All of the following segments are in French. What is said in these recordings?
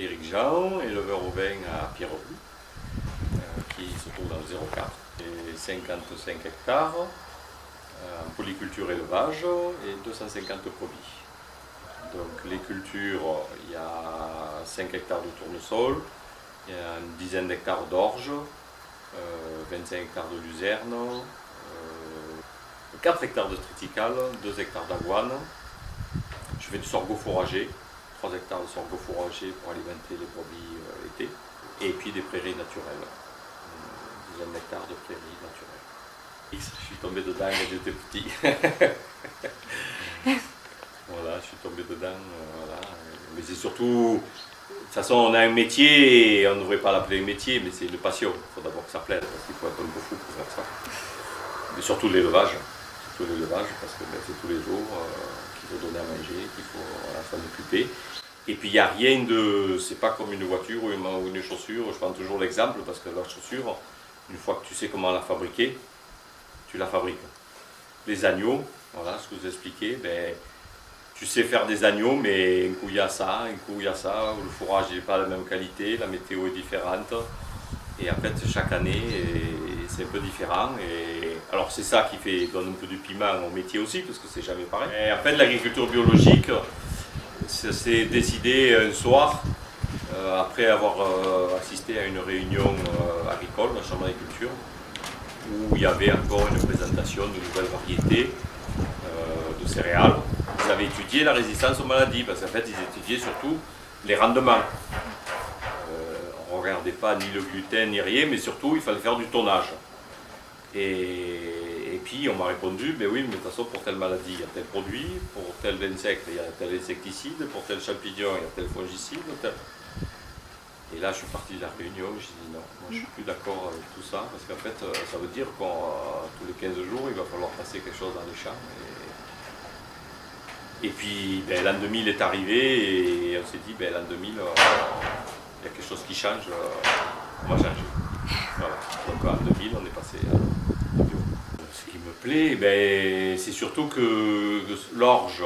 Éric Jean, éleveur au vin à Pierreville, qui se trouve dans le 04, et 55 hectares en polyculture élevage et 250 produits. Donc les cultures, il y a 5 hectares de tournesol, il y a une dizaine d'hectares d'orge, 25 hectares de luzerne, 4 hectares de triticale, 2 hectares d'avoine. Je fais du sorgho fourragé, 3 hectares de sorgho fourragé pour alimenter les brebis l'été, et puis des prairies naturelles, une dizaine d'hectares de prairies naturelles. Je suis tombé dedans quand j'étais petit. Voilà, je suis tombé dedans. Voilà. Mais c'est surtout, de toute façon, on a un métier et on ne devrait pas l'appeler un métier, mais c'est une passion. Il faut d'abord que ça plaise, parce qu'il faut être un peu fou pour faire ça. Mais surtout l'élevage, parce que c'est tous les jours qu'il faut donner à manger, qu'il faut s'en occuper. Et puis il n'y a rien de, c'est pas comme une voiture ou une chaussure. Je prends toujours l'exemple parce que la chaussure, une fois que tu sais comment la fabriquer, tu la fabriques. Les agneaux, voilà ce que vous expliquez, ben, tu sais faire des agneaux, mais un coup il y a ça, un coup il y a ça, le fourrage n'est pas de la même qualité, la météo est différente. Et en fait, chaque année, c'est un peu différent. Et alors c'est ça qui donne un peu du piment au métier aussi, parce que c'est jamais pareil. Et en fait, l'agriculture biologique, c'est décidé un soir, après avoir assisté à une réunion agricole, dans la chambre d'agriculture, où il y avait encore une présentation de nouvelles variétés de céréales. Ils avaient étudié la résistance aux maladies, parce qu'en fait, ils étudiaient surtout les rendements. On ne regardait pas ni le gluten ni rien, mais surtout, il fallait faire du tonnage. Et puis, on m'a répondu, ben oui, mais de toute façon, pour telle maladie, il y a tel produit, pour tel insecte, il y a tel insecticide, pour tel champignon, il y a tel fongicide. Et là, je suis parti de la réunion, je dit non, moi je ne suis plus d'accord avec tout ça, parce qu'en fait, ça veut dire que tous les 15 jours, il va falloir passer quelque chose dans les champs. Et puis, ben, l'an 2000 est arrivé, et on s'est dit, ben, l'an 2000, il y a quelque chose qui change, on va changer. Voilà. Donc en 2000, on est passé à bio. Ce qui me plaît, ben, c'est surtout que l'orge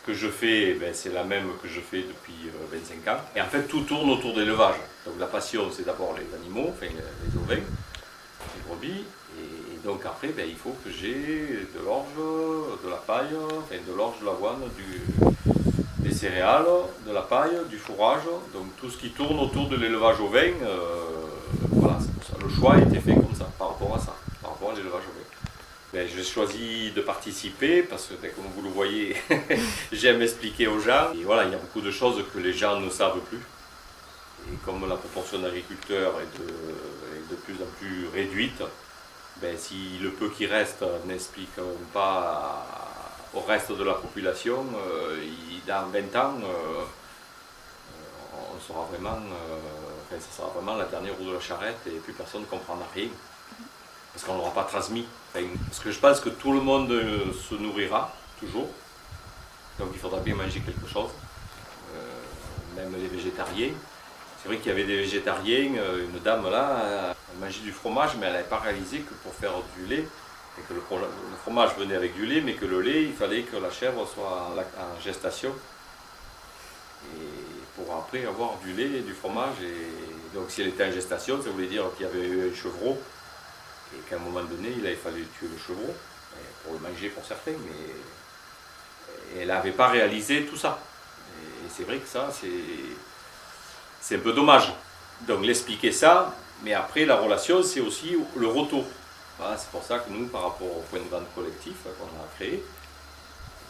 que je fais, ben, c'est la même que je fais depuis 25 ans. Et en fait, tout tourne autour de l'élevage. Donc la passion, c'est d'abord les animaux, enfin les ovins, les brebis. Et donc après, ben, il faut que j'ai de l'orge, de la paille, enfin de l'orge, de l'avoine, des céréales, de la paille, du fourrage. Donc tout ce qui tourne autour de l'élevage ovin, voilà, c'est pour ça. Le choix a été fait comme ça, par rapport à ça, par rapport à l'élevage ovin. Ben, j'ai choisi de participer parce que, ben, comme vous le voyez, j'aime expliquer aux gens. Et voilà, il y a beaucoup de choses que les gens ne savent plus. Et comme la proportion d'agriculteurs est de plus en plus réduite, ben, si le peu qui reste n'explique pas au reste de la population, dans 20 ans, on sera vraiment, ça sera vraiment la dernière roue de la charrette et plus personne ne comprendra rien. Parce qu'on ne l'aura pas transmis. Parce que je pense que tout le monde se nourrira, toujours. Donc il faudra bien manger quelque chose. Même les végétariens. C'est vrai qu'il y avait des végétariens, une dame là, elle mangeait du fromage, mais elle n'avait pas réalisé que pour faire du lait, et que le fromage venait avec du lait, mais que le lait, il fallait que la chèvre soit en gestation. Et pour après avoir du lait et du fromage. Et donc si elle était en gestation, ça voulait dire qu'il y avait eu un chevreau. Et qu'à un moment donné, il avait fallu tuer le chevreau, pour le manger pour certains, mais elle n'avait pas réalisé tout ça. Et c'est vrai que ça, c'est un peu dommage. Donc l'expliquer ça, mais après la relation, c'est aussi le retour. Voilà, c'est pour ça que nous, par rapport au point de vente collectif qu'on a créé,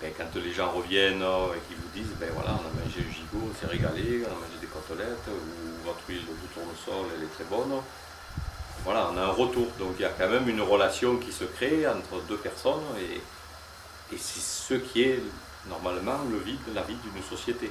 ben, quand les gens reviennent et qu'ils vous disent, ben voilà, on a mangé du gigot, on s'est régalé, on a mangé des côtelettes, ou votre huile de tournesol, elle est très bonne. Voilà, on a un retour, donc il y a quand même une relation qui se crée entre deux personnes et c'est ce qui est normalement la vie d'une société.